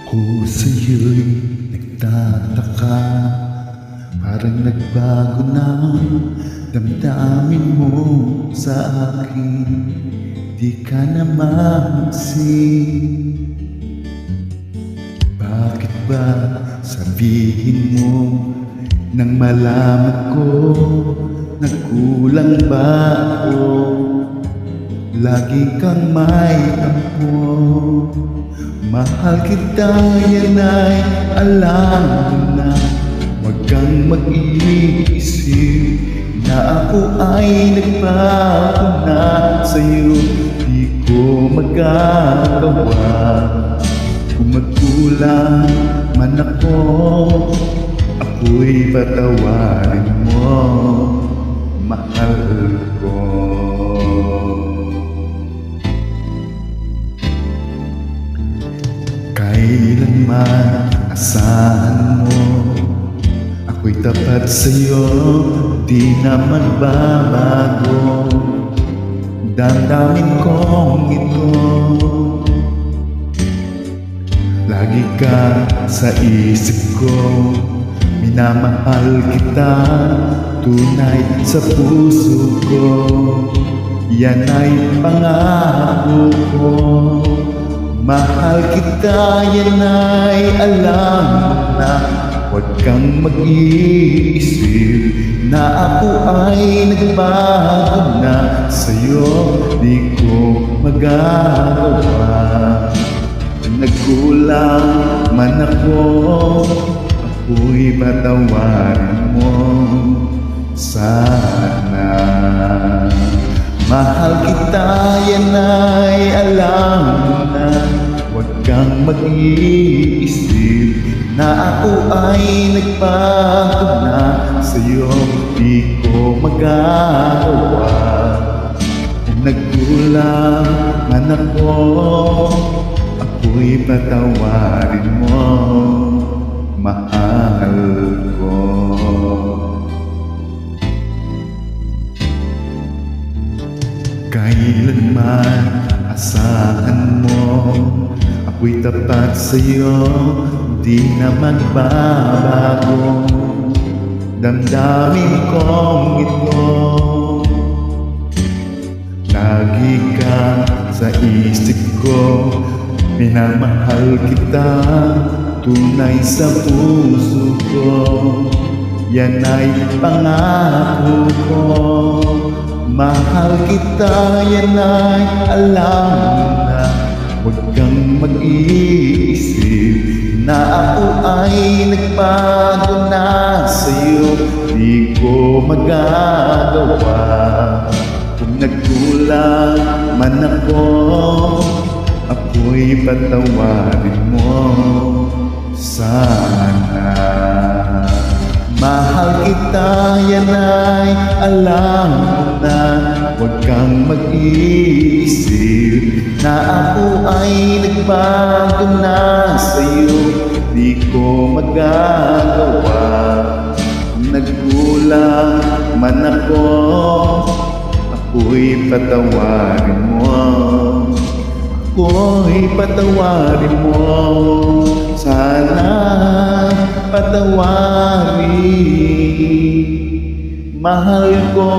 Ako sa'yo'y nagtataka, parang nagbago na damdamin mo sa akin. Di ka na mapansin. Bakit ba sabihin mo nang malaman ko nagkulang ba ako? Lagi kang may tampo. Mahal kita, yan ay alam mo na. Huwag kang mag-iisip na ako ay nagbago na sa'yo. Di ko magagawa. Kung magkulang man ako, ako'y patawarin mo, mahal ko. Kailanman asahan mo, ako'y tapat sa'yo, di na magbabago. Damdamin kong ito, lagi ka sa isip ko. Minamahal kita, tunay sa puso ko. Yan ay pangako ko. Mahal kita, yan ay alam mo na. Huwag kang mag-iisip na ako ay nagbago na sa'yo. Di ko magagawa. Kung nagkulang man ako, ako'y patawarin mo sana. Mahal kita, yan ay alam mo na. Huwag kang mag-iisip na ako ay nagbago na sa'yo. Di ko magagawa. Kung nagkulang man ako, ako'y patawarin mo, mahal ko. Kailanman asahan mo, ako'y tapat sa'yo, di na magbabago. Damdamin kong ito, lagi ka sa isip ko. Minamahal kita, tunay sa puso ko. Yan ay pangako ko. Mahal kita, yan ay alam mo na. Huwag kang mag-iisip na ako ay nagbago na sa'yo. Di ko magagawa. Kung nagkulang man ako, ako'y patawarin mo sana. Mahal kita, yan ay alam mo na. Huwag kang mag-iisip na ako ay nagbago na sa'yo. Di ko magagawa. Kung nagkulang man ako, ako'y patawarin mo. Ako'y patawarin mo sana. Patawarin, mahal ko.